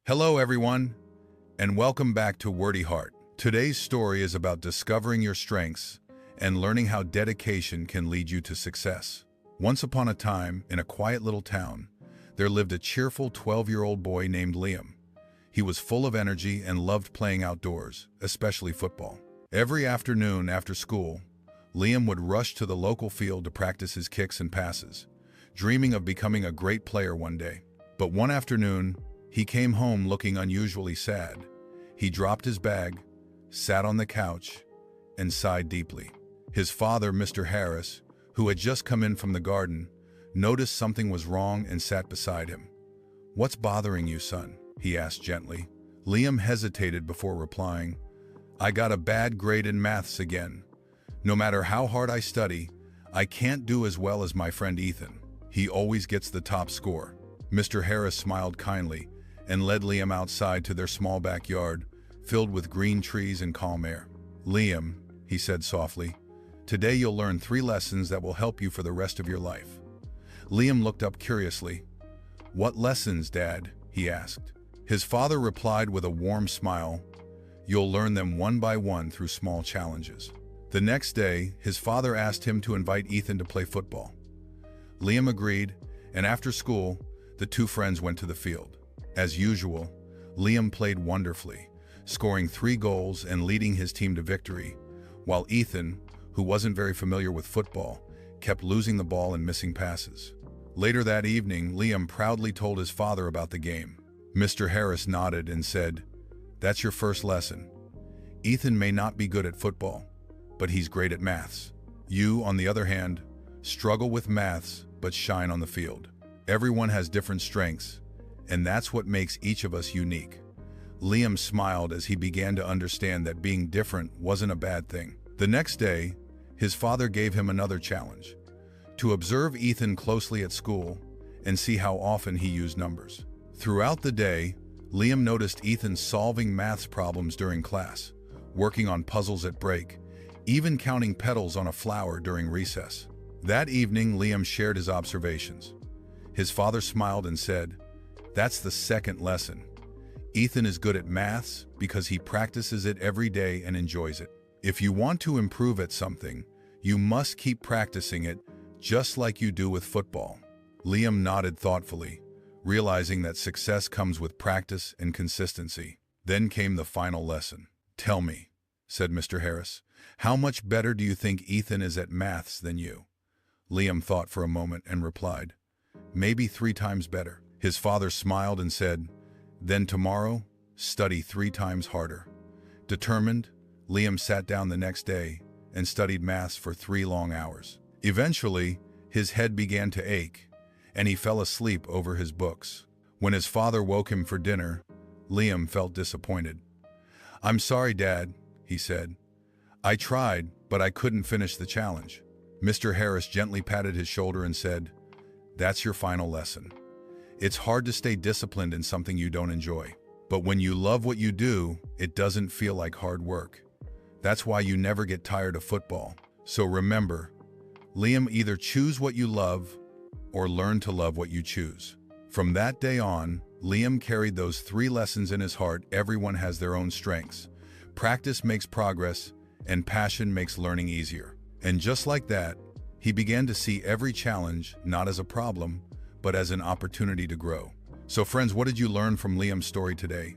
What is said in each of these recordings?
Hello, everyone, and welcome back to Wordy Heart. Today's story is about discovering your strengths and learning how dedication can lead you to success. Once upon a time, in a quiet little town, there lived a cheerful 12-year-old boy named Liam. He was full of energy and loved playing outdoors, especially football. Every afternoon after school, Liam would rush to the local field to practice his kicks and passes, dreaming of becoming a great player one day. But one afternoon, he came home looking unusually sad. He dropped his bag, sat on the couch, and sighed deeply. His father, Mr. Harris, who had just come in from the garden, noticed something was wrong and sat beside him. "What's bothering you, son?" he asked gently. Liam hesitated before replying, "I got a bad grade in maths again. No matter how hard I study, I can't do as well as my friend Ethan. He always gets the top score." Mr. Harris smiled kindly and led Liam outside to their small backyard, filled with green trees and calm air. "Liam," he said softly, "today you'll learn 3 lessons that will help you for the rest of your life." Liam looked up curiously. "What lessons, Dad?" he asked. His father replied with a warm smile, "You'll learn them one by one through small challenges." The next day, his father asked him to invite Ethan to play football. Liam agreed, and after school, the two friends went to the field. As usual, Liam played wonderfully, scoring 3 goals and leading his team to victory, while Ethan, who wasn't very familiar with football, kept losing the ball and missing passes. Later that evening, Liam proudly told his father about the game. Mr. Harris nodded and said, "That's your first lesson. Ethan may not be good at football, but he's great at maths. You, on the other hand, struggle with maths but shine on the field. Everyone has different strengths, and that's what makes each of us unique." Liam smiled as he began to understand that being different wasn't a bad thing. The next day, his father gave him another challenge: to observe Ethan closely at school and see how often he used numbers. Throughout the day, Liam noticed Ethan solving maths problems during class, working on puzzles at break, even counting petals on a flower during recess. That evening, Liam shared his observations. His father smiled and said, "That's the second lesson. Ethan is good at maths because he practices it every day and enjoys it. If you want to improve at something, you must keep practicing it, just like you do with football." Liam nodded thoughtfully, realizing that success comes with practice and consistency. Then came the final lesson. "Tell me," said Mr. Harris, "how much better do you think Ethan is at maths than you?" Liam thought for a moment and replied, "Maybe 3 times better." His father smiled and said, "Then tomorrow, study 3 times harder." Determined, Liam sat down the next day and studied maths for 3 long hours. Eventually, his head began to ache, and he fell asleep over his books. When his father woke him for dinner, Liam felt disappointed. "I'm sorry, Dad," he said. "I tried, but I couldn't finish the challenge." Mr. Harris gently patted his shoulder and said, "That's your final lesson. It's hard to stay disciplined in something you don't enjoy. But when you love what you do, it doesn't feel like hard work. That's why you never get tired of football. So remember, Liam, either choose what you love or learn to love what you choose." From that day on, Liam carried those 3 lessons in his heart. Everyone has their own strengths. Practice makes progress, and passion makes learning easier. And just like that, he began to see every challenge not as a problem, but as an opportunity to grow. So friends, what did you learn from Liam's story today?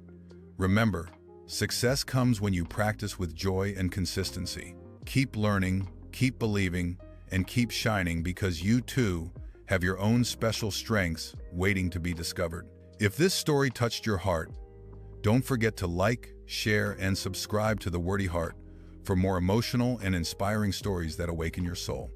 Remember, success comes when you practice with joy and consistency. Keep learning, keep believing, and keep shining, because you too have your own special strengths waiting to be discovered. If this story touched your heart, don't forget to like, share, and subscribe to The Wordy Heart for more emotional and inspiring stories that awaken your soul.